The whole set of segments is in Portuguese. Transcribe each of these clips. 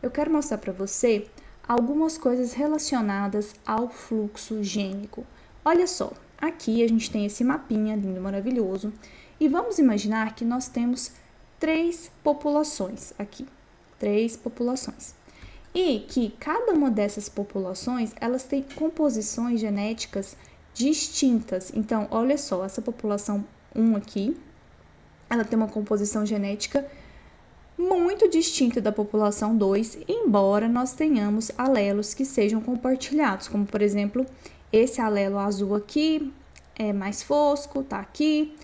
eu quero mostrar para você algumas coisas relacionadas ao fluxo gênico. Olha só, aqui a gente tem esse mapinha lindo, maravilhoso, e vamos imaginar que nós temos três populações aqui, e que cada uma dessas populações, elas têm composições genéticas distintas. Então, olha só, essa população 1 aqui, ela tem uma composição genética muito distinta da população 2, embora nós tenhamos alelos que sejam compartilhados, como por exemplo, esse alelo azul aqui é mais fosco, tá aqui,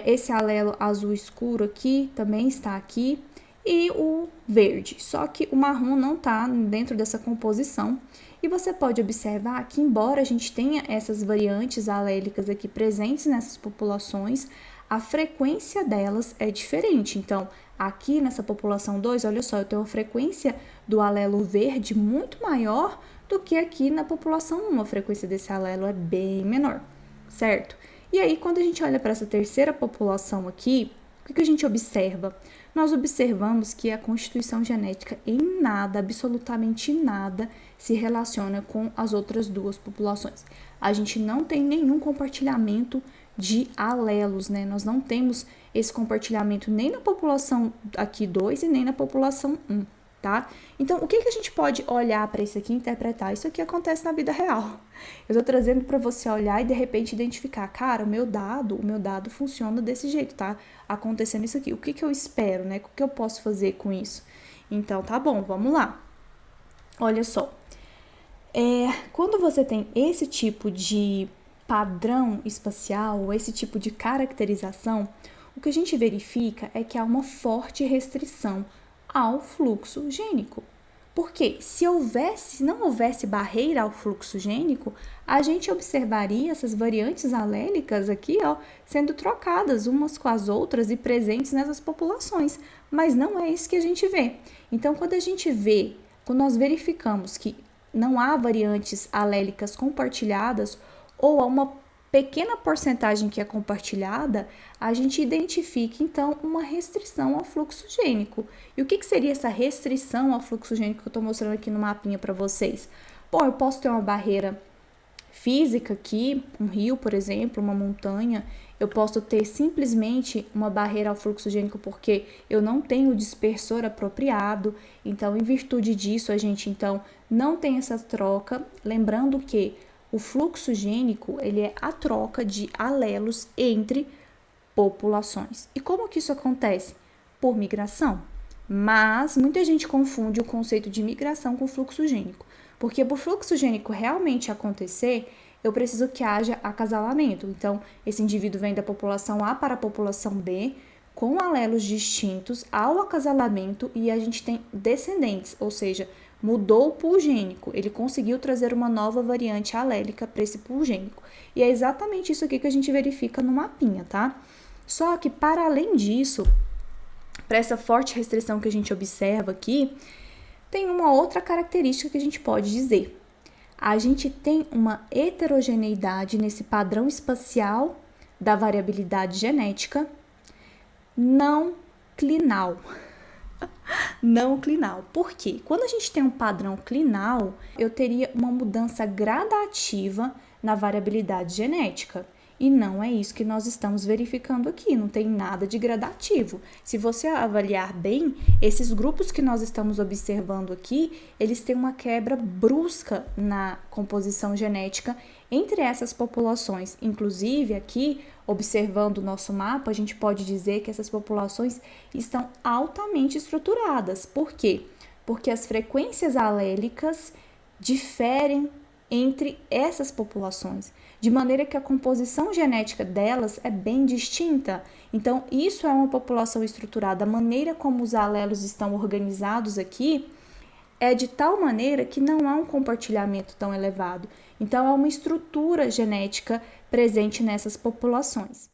esse alelo azul escuro aqui também está aqui, e o verde, só que o marrom não está dentro dessa composição. E você pode observar que, embora a gente tenha essas variantes alélicas aqui presentes nessas populações, a frequência delas é diferente. Então, aqui nessa população 2, olha só, eu tenho uma frequência do alelo verde muito maior do que aqui na população 1. A frequência desse alelo é bem menor, certo? E aí, quando a gente olha para essa terceira população aqui, o que a gente observa? Nós observamos que a constituição genética em nada, absolutamente nada, se relaciona com as outras duas populações. A gente não tem nenhum compartilhamento de alelos, né? Nós não temos esse compartilhamento nem na população aqui 2 e nem na população 1, tá? Então, o que a gente pode olhar para isso aqui e interpretar? Isso aqui acontece na vida real. Eu estou trazendo para você olhar e, de repente, identificar, cara, o meu dado funciona desse jeito, tá? Acontecendo isso aqui. O que eu espero, né? O que eu posso fazer com isso? Então, tá bom, vamos lá. Olha só. Quando você tem esse tipo de padrão espacial, esse tipo de caracterização, o que a gente verifica é que há uma forte restrição ao fluxo gênico. Porque se não houvesse barreira ao fluxo gênico, a gente observaria essas variantes alélicas aqui, ó, sendo trocadas umas com as outras e presentes nessas populações. Mas não é isso que a gente vê. Então, quando nós verificamos que não há variantes alélicas compartilhadas ou há uma pequena porcentagem que é compartilhada, a gente identifica, então, uma restrição ao fluxo gênico. E o que seria essa restrição ao fluxo gênico que eu estou mostrando aqui no mapinha para vocês? Bom, eu posso ter uma barreira física aqui, um rio, por exemplo, uma montanha. Eu posso ter simplesmente uma barreira ao fluxo gênico porque eu não tenho o dispersor apropriado. Então, em virtude disso, a gente, então, não tem essa troca. Lembrando que o fluxo gênico, ele é a troca de alelos entre populações. E como que isso acontece? Por migração. Mas muita gente confunde o conceito de migração com fluxo gênico. Porque para o fluxo gênico realmente acontecer, eu preciso que haja acasalamento. Então, esse indivíduo vem da população A para a população B, com alelos distintos ao acasalamento, e a gente tem descendentes, ou seja, mudou o pool gênico, ele conseguiu trazer uma nova variante alélica para esse pool gênico. E é exatamente isso aqui que a gente verifica no mapinha, tá? Só que, para além disso, para essa forte restrição que a gente observa aqui, tem uma outra característica que a gente pode dizer. A gente tem uma heterogeneidade nesse padrão espacial da variabilidade genética não clinal. Não clinal. Por quê? Quando a gente tem um padrão clinal, eu teria uma mudança gradativa na variabilidade genética. E não é isso que nós estamos verificando aqui, não tem nada de gradativo. Se você avaliar bem, esses grupos que nós estamos observando aqui, eles têm uma quebra brusca na composição genética entre essas populações. Inclusive, aqui, observando o nosso mapa, a gente pode dizer que essas populações estão altamente estruturadas. Por quê? Porque as frequências alélicas diferem entre essas populações, de maneira que a composição genética delas é bem distinta. Então, isso é uma população estruturada. A maneira como os alelos estão organizados aqui é de tal maneira que não há um compartilhamento tão elevado. Então, há uma estrutura genética presente nessas populações.